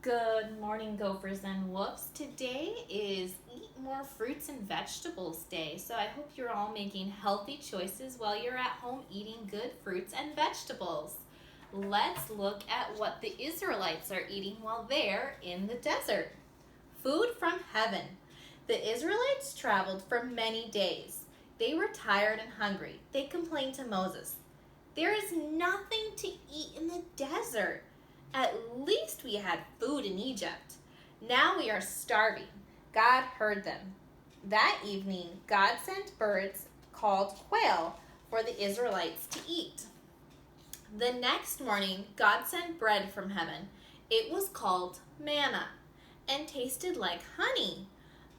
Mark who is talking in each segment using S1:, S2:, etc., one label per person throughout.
S1: Good morning, Gophers and Wolves. Today is Eat More Fruits and Vegetables Day, so I hope you're all making healthy choices while you're at home eating good fruits and vegetables. Let's look at what the Israelites are eating while they're in the desert. Food from heaven. The Israelites traveled for many days. They were tired and hungry. They complained to Moses, "There is nothing to eat in the desert. At least we had food in Egypt. Now we are starving." God heard them. That evening, God sent birds called quail for the Israelites to eat. The next morning, God sent bread from heaven. It was called manna and tasted like honey.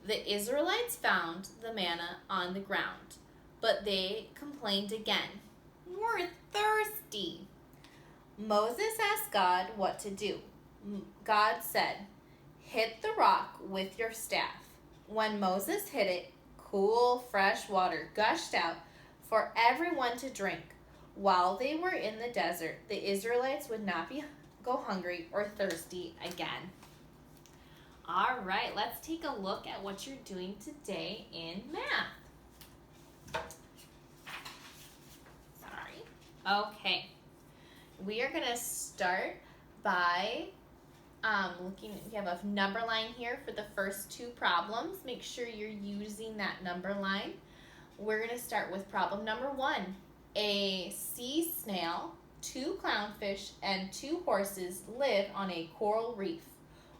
S1: The Israelites found the manna on the ground, but they complained again. "We're thirsty." Moses asked God what to do. God said, "Hit the rock with your staff." When Moses hit it, cool, fresh water gushed out for everyone to drink. While they were in the desert, the Israelites would not go hungry or thirsty again. All right, let's take a look at what you're doing today in math. Okay. We are going to start by looking, we have a number line here for the first two problems. Make sure you're using that number line. We're going to start with problem number 1. A sea snail, 2 clownfish, and 2 horses live on a coral reef.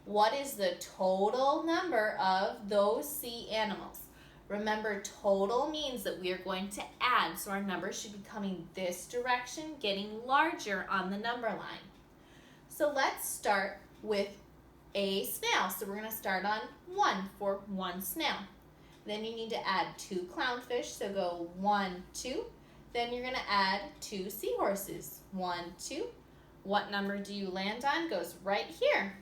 S1: What is the total number of those sea animals? Remember, total means that we are going to add, so our number should be coming this direction, getting larger on the number line. So let's start with a snail. So we're going to start on 1 for 1 snail. Then you need to add 2 clownfish, so go 1, 2. Then you're going to add 2 seahorses, 1, 2. What number do you land on? Goes right here.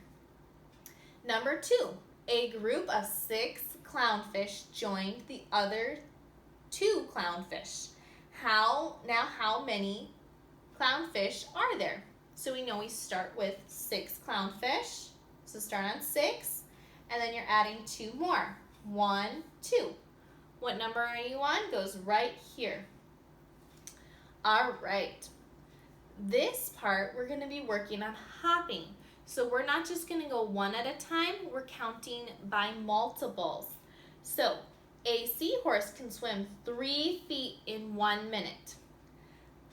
S1: Number 2, a group of 6 clownfish joined the other 2 clownfish. How many clownfish are there? So we know we start with 6 clownfish. So start on 6, and then you're adding 2 more. 1, 2. What number are you on? Goes right here. All right. This part, we're going to be working on hopping. So we're not just going to go one at a time, we're counting by multiples. So a seahorse can swim 3 feet in 1 minute.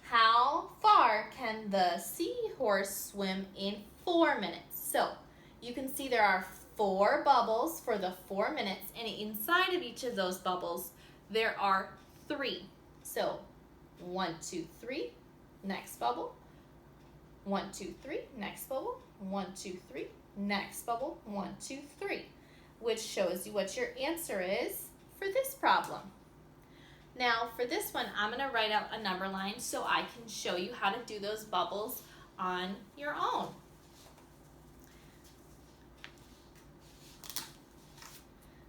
S1: How far can the seahorse swim in 4 minutes? So you can see there are 4 bubbles for the 4 minutes, and inside of each of those bubbles, there are 3. So 1, 2, 3, next bubble. 1, 2, 3, next bubble. 1, 2, 3, next bubble. 1, 2, 3, which shows you what your answer is for this problem. Now for this one, I'm going to write out a number line so I can show you how to do those bubbles on your own.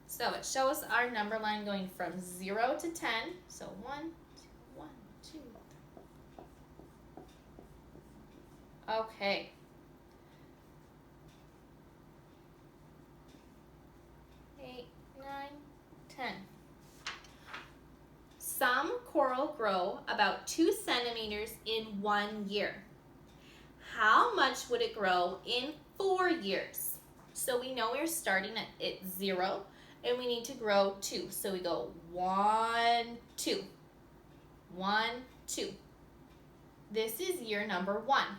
S1: So it shows our number line going from 0 to 10. So 1, 2, 1, 2, 3. Okay. Some coral grow about 2 centimeters in 1 year. How much would it grow in 4 years? So we know we're starting at 0 and we need to grow 2. So we go 1, 2, 1, 2. This is year number 1.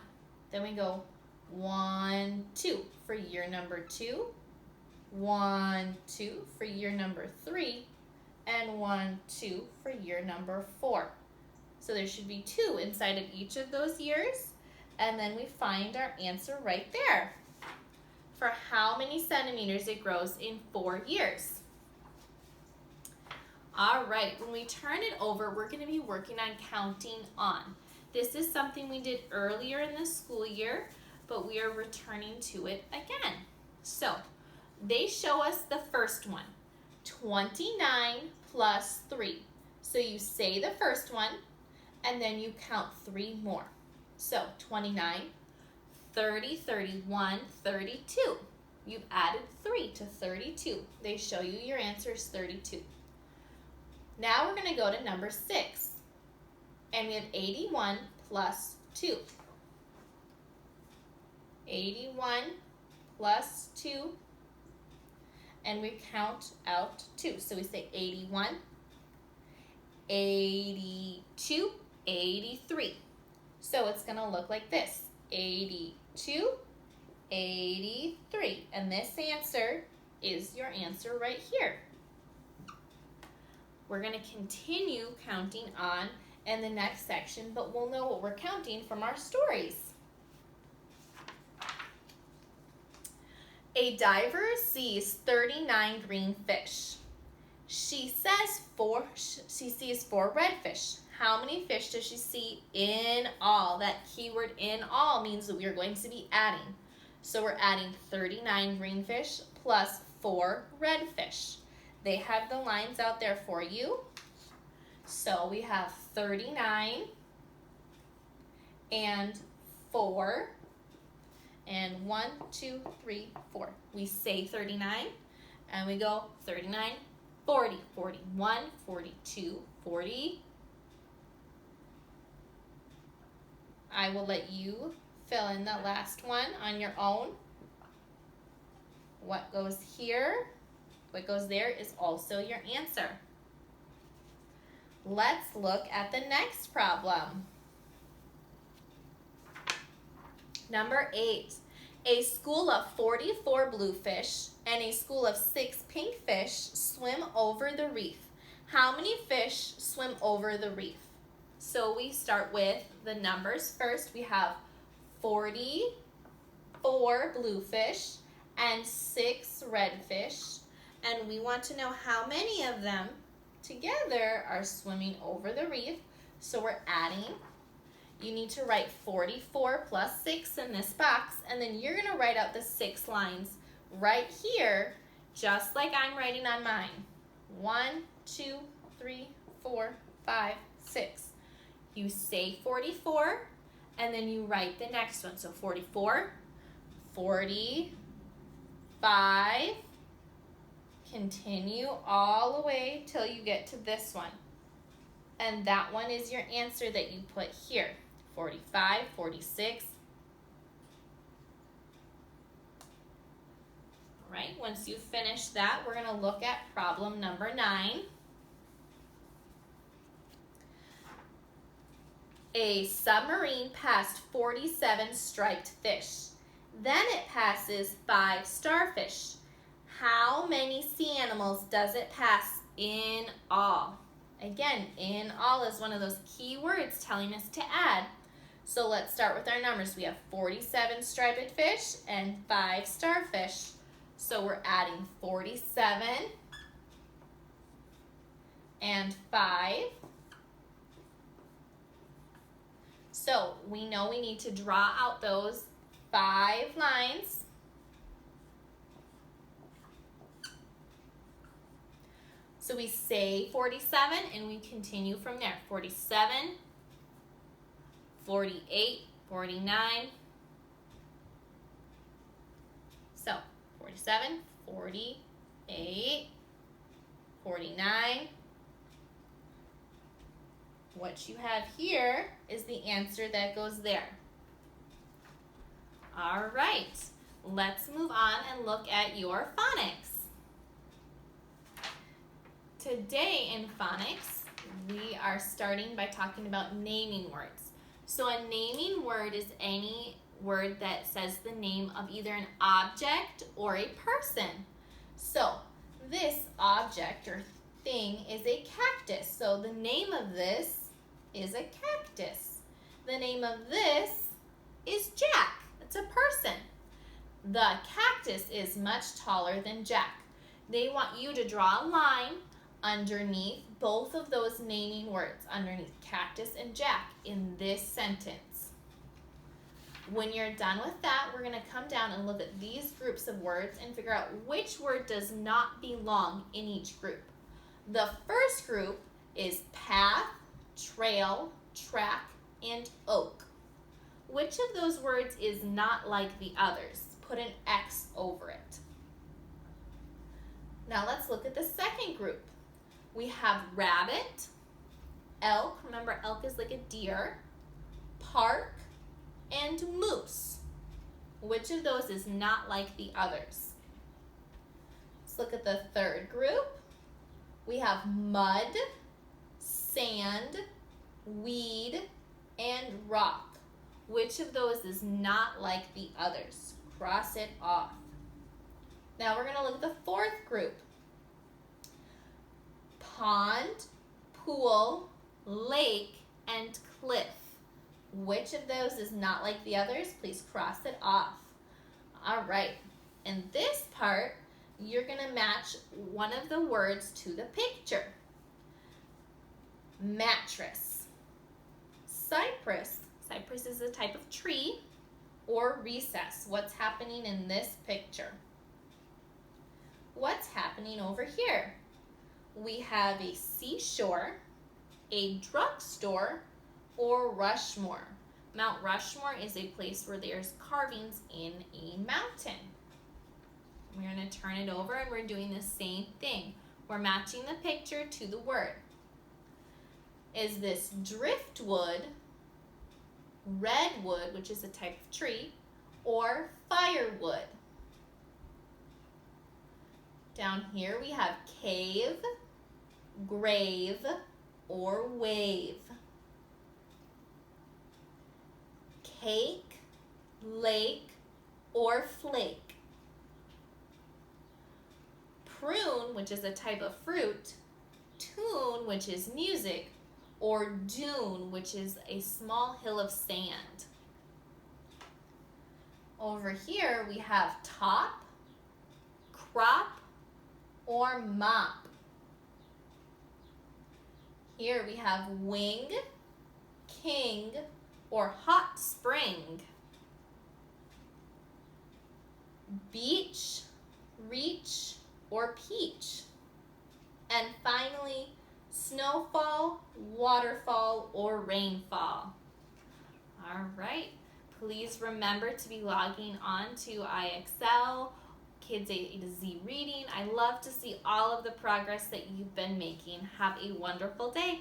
S1: Then we go 1, 2 for year number 2, 1, 2 for year number 3, and 1, 2 for year number 4. So there should be 2 inside of each of those years, and then we find our answer right there for how many centimeters it grows in 4 years. All right, when we turn it over, we're going to be working on counting on. This is something we did earlier in the school year, but we are returning to it again. So they show us the first one, 29 plus 3. So you say the first one, and then you count 3 more. So 29, 30, 31, 32. You've added 3 to 32. They show you your answer is 32. Now we're going to go to number 6. And we have 81 plus 2. 81 plus 2. And we count out 2. So we say 81, 82, 83. So it's going to look like this. 82, 83. And this answer is your answer right here. We're going to continue counting on in the next section, but we'll know what we're counting from our stories. A diver sees 39 green fish. She sees 4 red fish. How many fish does she see in all? That keyword in all means that we are going to be adding. So we're adding 39 green fish plus 4 red fish. They have the lines out there for you. So we have 39 and 4 and 1, 2, 3, 4. We say 39 and we go 39, 40, 41, 42, 40. I will let you fill in the last one on your own. What goes here, what goes there is also your answer. Let's look at the next problem. Number 8, a school of 44 bluefish and a school of 6 pink fish swim over the reef. How many fish swim over the reef? So we start with the numbers first. We have 44 bluefish and 6 redfish, and we want to know how many of them together are swimming over the reef. So we're adding. You need to write 44 plus 6 in this box, and then you're going to write out the 6 lines right here, just like I'm writing on mine. 1, 2, 3, 4, 5, 6. You say 44, and then you write the next one. So 44, 45, continue all the way till you get to this one. And that one is your answer that you put here. 45, 46. All right, once you finish that, we're going to look at problem number 9. A submarine passed 47 striped fish. Then it passes 5 starfish. How many sea animals does it pass in all? Again, in all is one of those key words telling us to add. So let's start with our numbers. We have 47 striped fish and 5 starfish. So we're adding 47 and 5. So we know we need to draw out those 5 lines. So we say 47 and we continue from there. 47, 48, 49. So 47, 48, 49. What you have here is the answer that goes there. All right, let's move on and look at your phonics. Today in phonics, we are starting by talking about naming words. So a naming word is any word that says the name of either an object or a person. So this object or thing is a cactus. So the name of this is a cactus. The name of this is Jack. It's a person. The cactus is much taller than Jack. They want you to draw a line underneath both of those naming words, underneath cactus and Jack in this sentence. When you're done with that, we're going to come down and look at these groups of words and figure out which word does not belong in each group. The first group is path, trail, track, and oak. Which of those words is not like the others? Put an X over it. Now let's look at the second group. We have rabbit, elk, remember elk is like a deer, park, and moose. Which of those is not like the others? Let's look at the third group. We have mud, sand, weed, and rock. Which of those is not like the others? Cross it off. Now we're going to look at the fourth group. Pond, pool, lake, and cliff. Which of those is not like the others? Please cross it off. All right. In this part, you're going to match one of the words to the picture. Mattress. Cypress. Cypress is a type of tree. Or recess. What's happening in this picture? What's happening over here? We have a seashore, a drugstore, or Rushmore. Mount Rushmore is a place where there's carvings in a mountain. We're going to turn it over and we're doing the same thing. We're matching the picture to the word. Is this driftwood, redwood, which is a type of tree, or firewood? Down here we have cave, grave, or wave. Cake, lake, or flake. Prune, which is a type of fruit. Tune, which is music. Or dune, which is a small hill of sand. Over here we have top, crop, or mop. Here we have wing, king, or hot spring. Beach, reach, or peach. And finally, snowfall, waterfall, or rainfall. All right, please remember to be logging on to IXL, Kids A to Z Reading. I love to see all of the progress that you've been making. Have a wonderful day.